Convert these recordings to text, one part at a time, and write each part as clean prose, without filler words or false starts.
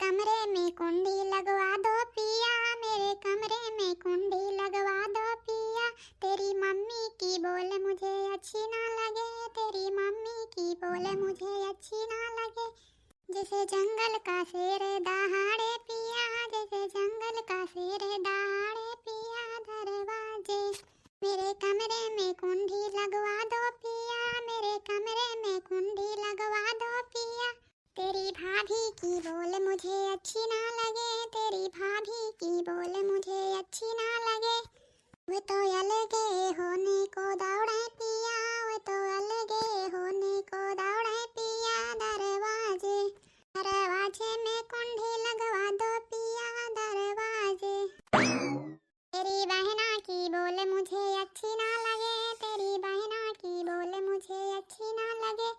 कमरे में कुंडी लगवा दो पिया, मेरे कमरे में कुंडी लगवा दो पिया। तेरी मम्मी की बोल मुझे अच्छी ना लगे, तेरी मम्मी की बोल मुझे अच्छी ना लगे। जैसे जंगल का शेर दहाड़े पिया, जैसे जंगल का शेर दहाड़े पिया। दरवाजे मेरे कमरे में कुंडी लगवा दो पिया, मेरे कमरे में कुंडी लगवा दो पिया। तेरी भाभी की बोल मुझे अच्छी ना लगे, तेरी भाभी की बोल मुझे अच्छी ना लगे। वो तो अलगे होने को दौड़े पिया, वो तो अलगे होने को दौड़े पिया। दरवाजे दरवाजे में कुंडी लगवा दो पिया, दरवाजे। तेरी बहना की बोल मुझे अच्छी ना लगे, तेरी बहना की बोल मुझे अच्छी ना लगे।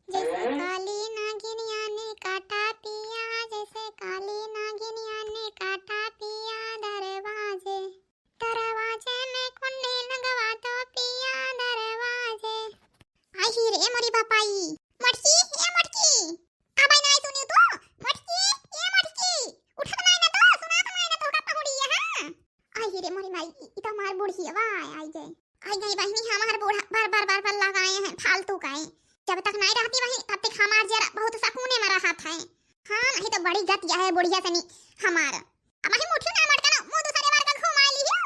जैसे काली नागिनिया ने काटा पिया, जैसे काली नागिनिया ने काटा पिया। दरवाजे दरवाजे में कुंडी लगवा दो पिया, दरवाजे। आई रे मोरी बापाई मटकी, ये मटकी अबे नहीं सुनी तू मटकी, ये मटकी उठा नहीं ना तो सुना तो नहीं ना तो का पहुड़ी है। हां आई रे मोरी माई ई तो मार बूढ़ी है आई गई बहनी हमार बूढ़ा बार लगाए हैं फालतू का है। जब तक नहीं रहती वही तब तक हमार जरा बहुत सकूने में रहा था। हां नहीं तो बड़ी गतिया है बुढ़िया सनी हमार। अब ही मुठियो ना मटका ना मुंह दूसरे बार का घुमा ली हो।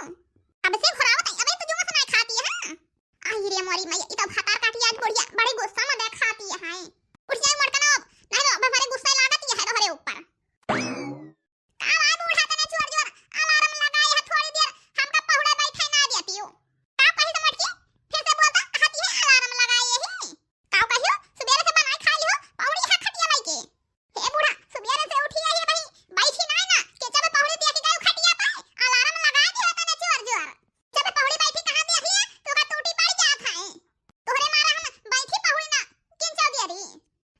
अब से घुरावत अबे तो जुमा समय खाती है। हां आई रे मोरी मैया ई तो फटार काटी आज बुढ़िया बड़े गुस्सा में देख खाती है। हां उठ जाए मटका ना नहीं तो अब बड़े गुस्सा लागत है तोहरे ऊपर। का भाई बूढ़ा तने चोर जोर अलार्म लगाई है थोड़ी देर हमका पहुड़े बैठे ना देती हो। का कही तो मटकी फिर से बोलता कहती है अलार्म लगाई है। का कहियो सुबेरे से बनाई खा लियो पौड़ी है खटिया भाई के। हे बूढ़ा सुबेरे से उठी है भाई बैठी नहीं ना के जब पौड़ी दिया के गयो खटिया पे अलार्म लगा दिया तने जोर जोर। जब पौड़ी बैठी कहां देख लिया तो का टूटी पड़ जात है। तोहरे मारा हम बैठी पौड़ी ना किन चौ दिया रे।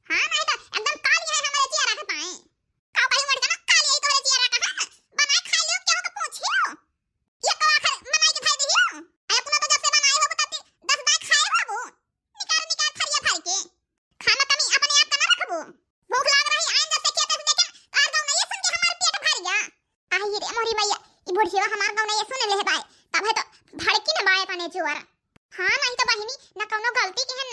हां नहीं तो एकदम काली है हमारे चेहरा के पाए। का कहियो मटका ना काली है तोहरे चेहरा का है बनाई खा लियो क्या तो पूछियो। ये को आखिर बनाई के खाई दियो अरे पुना तो जब से बनाई हो बताती 10 दाई खाए बाबू निकाल खरिया खाई के खाना कमी अपने आप का ना रखबो। भूख लाग रही आइन जब से खेते से देखे कार गांव नहीं सुन के हमार पेट भर गया। आई रे मोरी मैया ई बुढ़िया हमार गांव नहीं सुन ले बाय तब है तो भड़की न बाय कने चोर। हां नहीं तो बहिनी न कोनो गलती के है